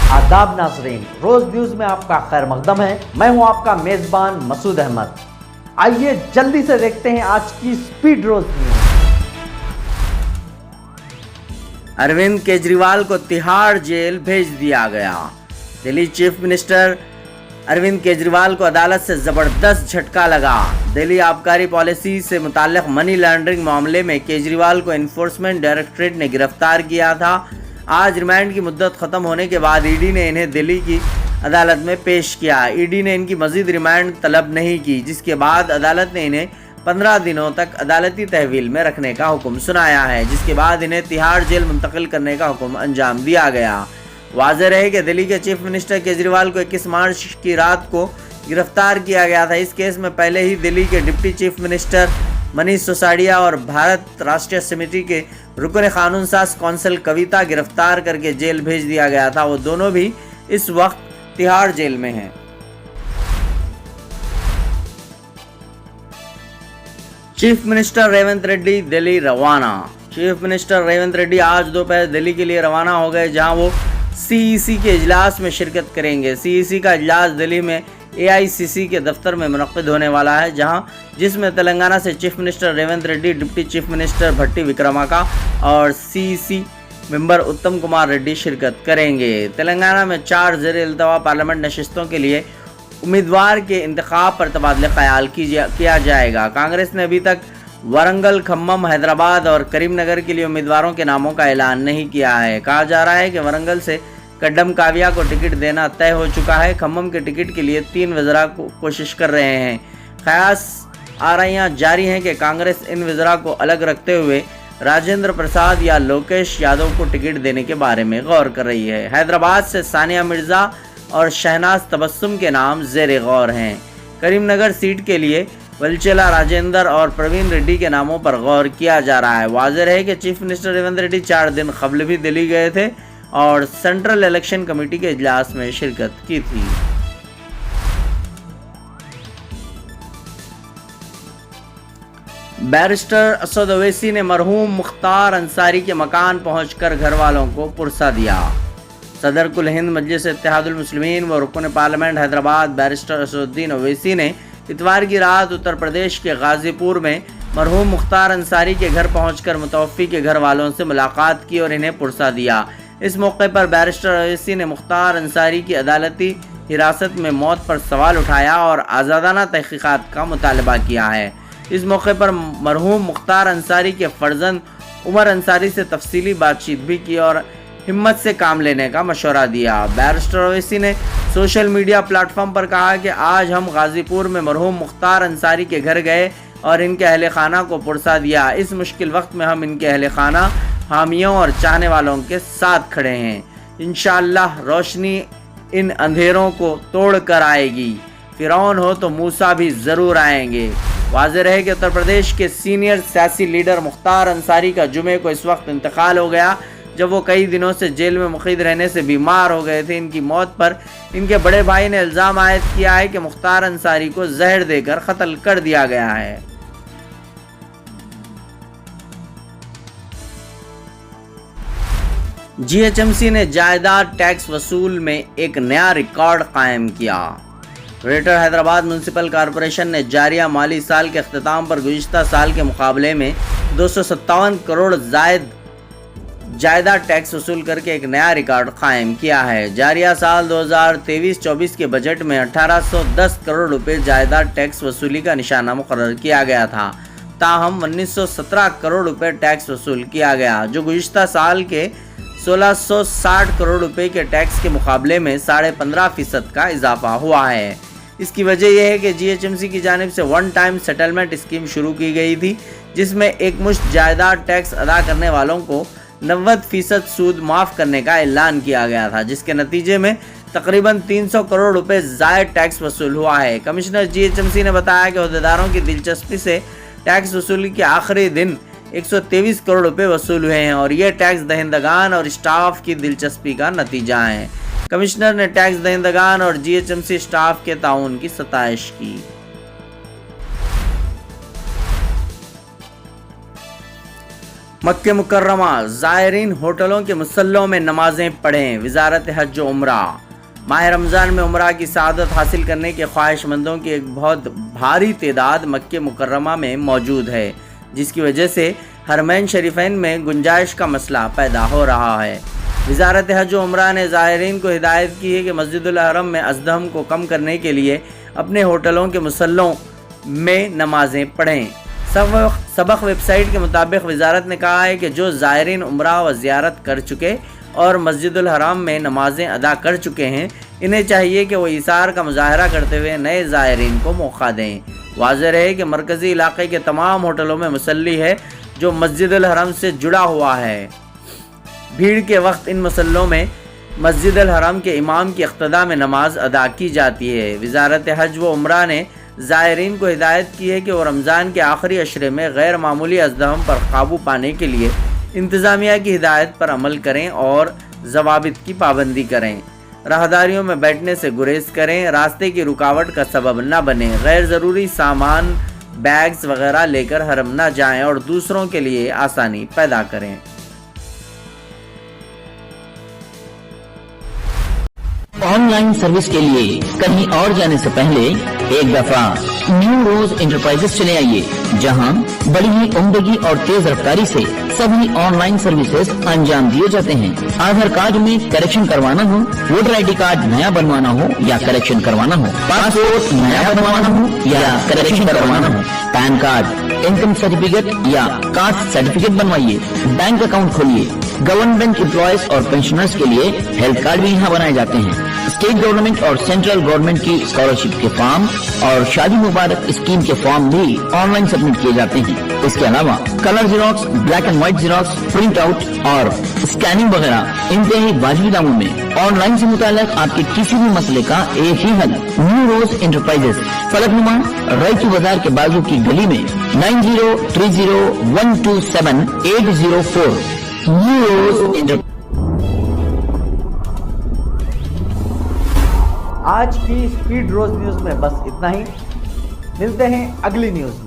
आदाब नाज़रीन, रोज न्यूज में आपका खैर मकदम है। मैं हूं आपका मेजबान मसूद अहमद। आइए जल्दी से देखते हैं आज की स्पीड रोज न्यूज। अरविंद केजरीवाल को तिहाड़ जेल भेज दिया गया। दिल्ली चीफ मिनिस्टर अरविंद केजरीवाल को अदालत से जबरदस्त झटका लगा। दिल्ली आबकारी पॉलिसी से मुताल्लिक मनी लॉन्ड्रिंग मामले में केजरीवाल को एनफोर्समेंट डायरेक्टरेट ने गिरफ्तार किया था। आज रिमांड की मुद्दत ख़त्म होने के बाद ईडी ने इन्हें दिल्ली की अदालत में पेश किया। ईडी ने इनकी मज़ीद रिमांड तलब नहीं की, जिसके बाद अदालत ने इन्हें 15 दिनों तक अदालती तहवील में रखने का हुक्म सुनाया है, जिसके बाद इन्हें तिहाड़ जेल मुंतकिल करने का हुक्म अंजाम दिया गया। वाज़ेह रहे कि दिल्ली के चीफ मिनिस्टर केजरीवाल को 21 मार्च की रात को गिरफ्तार किया गया था। इस केस में पहले ही दिल्ली के deputy chief minister Manish Sisodia और भारत राष्ट्रीय समिति के रुकन कानून साज कौंसिल कविता गिरफ्तार करके जेल भेज दिया गया था। वो दोनों भी इस वक्त तिहाड़ जेल में हैं। चीफ मिनिस्टर रेवंत रेड्डी दिल्ली रवाना। चीफ मिनिस्टर रेवंत रेड्डी आज दोपहर दिल्ली के लिए रवाना हो गए, जहां वो सीईसी के इजलास में शिरकत करेंगे। सीईसी का इजलास दिल्ली में एआईसीसी के दफ्तर में मुनक्किद होने वाला है, जिसमें तेलंगाना से chief minister Revanth Reddy, deputy chief minister Bhatti Vikramarka और सीईसी मेंबर उत्तम कुमार रेड्डी शिरकत करेंगे। तेलंगाना में 4 ज़ेर-ए-इल्तवा पार्लियामेंट नशिस्तों के लिए उम्मीदवार के इंतखाब पर तबादला ख्याल किया जाएगा। कांग्रेस ने अभी तक वारंगल, खम्मम, हैदराबाद और करीमनगर के लिए उम्मीदवारों के नामों का ऐलान नहीं किया है। कहा जा रहा है कि वारंगल से कड्डम काव्या को टिकट देना तय हो चुका है। खम्मम के टिकट के लिए 3 वज़रा कोशिश कर रहे हैं। क़यास आराइयाँ जारी हैं कि कांग्रेस इन वज़रा को अलग रखते हुए राजेंद्र प्रसाद या लोकेश यादव को टिकट देने के बारे में गौर कर रही है। हैदराबाद से सानिया मिर्ज़ा और शहनाज तबस्सुम के नाम ज़ेर गौर हैं। करीमनगर सीट के लिए वलचेला राजेंद्र और प्रवीण रेड्डी के नामों पर गौर किया जा रहा है। वाज़ेह रहे कि चीफ मिनिस्टर रेवंत रेड्डी 4 दिन कबल भी दिल्ली गए थे और सेंट्रल इलेक्शन कमेटी के इजलास में शिरकत की थी। बैरिस्टर असद ओवैसी ने मरहूम मुख्तार अंसारी के मकान पहुंचकर घर वालों को पुरसा दिया। सदर कुल हिंद मजलिस इत्तेहादुल मुस्लिमीन व रुकन पार्लियामेंट हैदराबाद बैरिस्टर असदुद्दीन ओवैसी ने इतवार की रात उत्तर प्रदेश के गाजीपुर में मरहूम मुख्तार अंसारी के घर पहुंचकर मुतवफ़ी के घर वालों से मुलाकात की और इन्हें पुरसा दिया। इस मौके पर बैरिस्टर ओवैसी ने मुख्तार अंसारी की अदालती हिरासत में मौत पर सवाल उठाया और आज़ादाना तहक़ीक़ात का मुतालबा किया है। इस मौके पर मरहूम मुख्तार अंसारी के फ़र्जंद उमर अंसारी से तफसीली बातचीत भी की और हिम्मत से काम लेने का मशवरा दिया। बैरिस्टर ओवैसी ने सोशल मीडिया प्लेटफॉर्म पर कहा कि आज हम गाजीपुर में मरहूम मुख्तार अंसारी के घर गए और इनके अहले खाना को पुरसा दिया। इस मुश्किल वक्त में हम इनके अहले खाना, हामियों और चाहने वालों के साथ खड़े हैं। इंशाअल्लाह रोशनी इन अंधेरों को तोड़ कर आएगी। फ़िरौन हो तो मूसा भी ज़रूर आएंगे। वाज़ेह रहे कि उत्तर प्रदेश के सीनियर सियासी लीडर मुख्तार अंसारी का जुमे को इस वक्त इंतकाल हो गया, जब वो कई दिनों से जेल में मुक़ीद रहने से बीमार हो गए थे। इनकी मौत पर इनके बड़े भाई ने इल्ज़ाम आयद किया है कि मुख्तार अंसारी को जहर देकर कत्ल कर दिया गया है। जीएचएमसी ने जायदाद टैक्स वसूल में एक नया रिकॉर्ड कायम किया। ग्रेटर हैदराबाद म्यूनसिपल कॉरपोरेशन ने जारिया माली साल के अख्ताम पर गुज़िश्ता साल के मुकाबले में 257 करोड़ जायदाद टैक्स वसूल करके एक नया रिकॉर्ड कायम किया है। जारिया साल 2023-24 के बजट में 1810 करोड़ रुपए जायदाद टैक्स वसूली का निशाना मुकर्रर किया गया था। ताहम 1917 करोड़ रुपए टैक्स वसूल किया गया, जो गुज़िश्ता साल के 1660 करोड़ रुपए के टैक्स के मुकाबले में 15.5% का इजाफा हुआ है। इसकी वजह यह है कि जीएचएमसी की जानिब से वन टाइम सेटलमेंट स्कीम शुरू की गई थी, जिसमें एक मुश्त जायदाद टैक्स अदा करने वालों को 90% सूद माफ़ करने का ऐलान किया गया था, जिसके नतीजे में तकरीबन 300 करोड़ रुपए ज़ायद टैक्स वसूल हुआ है। कमिश्नर जीएचएमसी ने बताया कि अहदेदारों की दिलचस्पी से टैक्स वसूली के आखिरी दिन 123 करोड़ रुपए वसूल हुए हैं और ये टैक्स दहिंदगान और स्टाफ की दिलचस्पी का नतीजा है। कमिश्नर ने टैक्स दहिंदगान और जीएचएमसी स्टाफ के ताउन की सताइश की। مکہ مکرمہ زائرین ہوٹلوں کے مصلوں میں نمازیں پڑھیں، وزارت حج و عمرہ۔ ماہ رمضان میں عمرہ کی سعادت حاصل کرنے کے خواہش مندوں کی ایک بہت بھاری تعداد مکہ مکرمہ میں موجود ہے، جس کی وجہ سے حرمین شریفین میں گنجائش کا مسئلہ پیدا ہو رہا ہے۔ وزارت حج و عمرہ نے زائرین کو ہدایت کی ہے کہ مسجد الحرم میں ازدحام کو کم کرنے کے لیے اپنے ہوٹلوں کے مصلوں میں نمازیں پڑھیں۔ سبق ویب سائٹ کے مطابق وزارت نے کہا ہے کہ جو زائرین عمرہ و زیارت کر چکے اور مسجد الحرام میں نمازیں ادا کر چکے ہیں، انہیں چاہیے کہ وہ ایثار کا مظاہرہ کرتے ہوئے نئے زائرین کو موقع دیں۔ واضح رہے کہ مرکزی علاقے کے تمام ہوٹلوں میں مصلی ہے جو مسجد الحرم سے جڑا ہوا ہے۔ بھیڑ کے وقت ان مصلوں میں مسجد الحرم کے امام کی اقتداء میں نماز ادا کی جاتی ہے۔ وزارت حج و عمرہ نے زائرین کو ہدایت کی ہے کہ وہ رمضان کے آخری عشرے میں غیر معمولی ازدحام پر قابو پانے کے لیے انتظامیہ کی ہدایت پر عمل کریں اور ضوابط کی پابندی کریں۔ راہداریوں میں بیٹھنے سے گریز کریں، راستے کی رکاوٹ کا سبب نہ بنیں، غیر ضروری سامان، بیگز وغیرہ لے کر حرم نہ جائیں اور دوسروں کے لیے آسانی پیدا کریں۔ آن لائن سروس کے لیے کہیں اور جانے سے پہلے ایک دفعہ نیو روز انٹرپرائزز چلے آئیے، جہاں بڑی ہی عمدگی اور تیز رفتاری سے سبھی آن لائن سروسز انجام دیے جاتے ہیں۔ آدھار کارڈ میں کریکشن کروانا ہو، ووٹر آئی ڈی کارڈ نیا بنوانا ہو یا کریکشن کروانا ہو، پاسپورٹ نیا بنوانا ہو یا کریکشن کروانا ہو، پین کارڈ، انکم سرٹیفکیٹ یا کاسٹ سرٹیفکیٹ بنوائیے، بینک اکاؤنٹ کھولیے۔ گورنمنٹ امپلائیز اور پینشنرز کے لیے ہیلتھ کارڈ بھی یہاں بنائے جاتے ہیں۔ اسٹیٹ گورنمنٹ اور سینٹرل گورنمنٹ کی اسکالرشپ کے فارم اور شادی مبارک اسکیم کے فارم بھی آن لائن سبمٹ کیے جاتے ہیں۔ اس کے علاوہ colour Xerox, black and white Xerox, print out اور اسکیننگ وغیرہ انتہائی واجبی داموں میں آن لائن سے متعلق آپ کے کسی بھی مسئلے کا ایک ہی حل، نیو روز انٹرپرائزز، فلک نما رائچو بازار کے بازو کی گلی میں 9030127804 نیو روز انٹرپرائزز۔ آج کی اسپیڈ روز نیوز میں بس اتنا ہی، ملتے ہیں اگلی نیوز میں۔